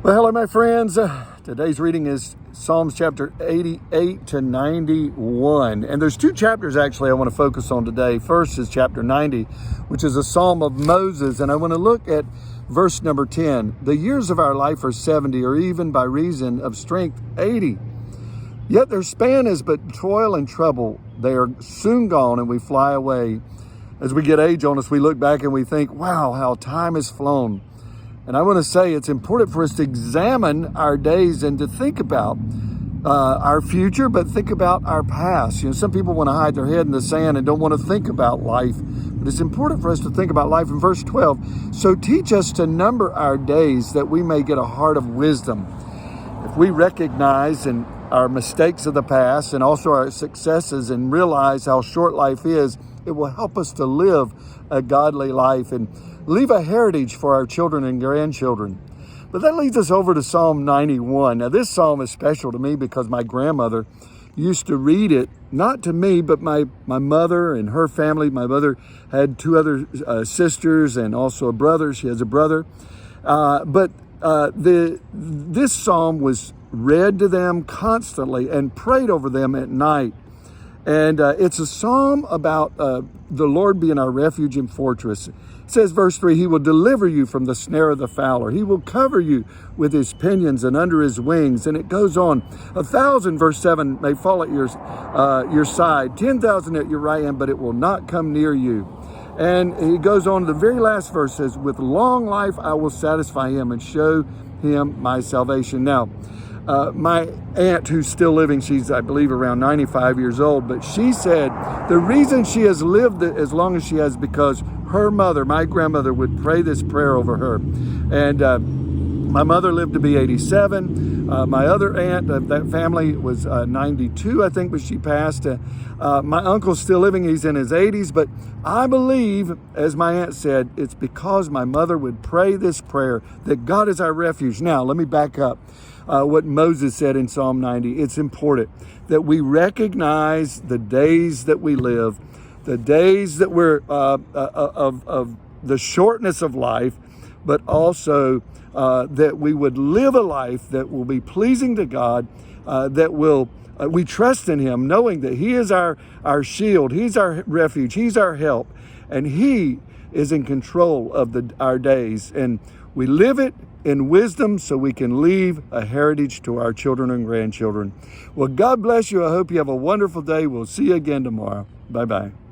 Well, hello, my friends. Today's reading is Psalms chapter 88 to 91. And there's two chapters, actually, I want to focus on today. First is chapter 90, which is a psalm of Moses. And I want to look at verse number 10. The years of our life are 70, or even by reason of strength, 80. Yet their span is but toil and trouble. They are soon gone and we fly away. As we get age on us, we look back and we think, wow, how time has flown. And I want to say it's important for us to examine our days and to think about our future, but think about our past. You know, some people want to hide their head in the sand and don't want to think about life. But it's important for us to think about life. In verse 12, so teach us to number our days that we may get a heart of wisdom. If we recognize our mistakes of the past and also our successes and realize how short life is, it will help us to live a godly life and leave a heritage for our children and grandchildren. But that leads us over to Psalm 91. Now, this psalm is special to me because my grandmother used to read it, not to me, but my mother and her family. My mother had two other sisters and also a brother. She has a brother. This psalm was read to them constantly and prayed over them at night. And it's a psalm about the Lord being our refuge and fortress. It says, verse 3, He will deliver you from the snare of the fowler. He will cover you with His pinions and under His wings. And it goes on. 1,000, verse 7, may fall at your side, 10,000 at your right hand, but it will not come near you. And he goes on to the very last verse, says, with long life I will satisfy him and show him my salvation. Now, my aunt, who's still living, she's, I believe, around 95 years old, but she said the reason she has lived as long as she has because her mother, my grandmother, would pray this prayer over her. And my mother lived to be 87. My other aunt of that family was 92, I think, but she passed. My uncle's still living. He's in his 80s. But I believe, as my aunt said, it's because my mother would pray this prayer that God is our refuge. Now, let me back up. What Moses said in Psalm 90. It's important that we recognize the days that we live, the days that we're of the shortness of life, but also that we would live a life that will be pleasing to God, that will we trust in Him, knowing that He is our shield, He's our refuge, He's our help, and He is in control of our days. And we live it in wisdom so we can leave a heritage to our children and grandchildren. Well, God bless you. I hope you have a wonderful day. We'll see you again tomorrow. Bye-bye.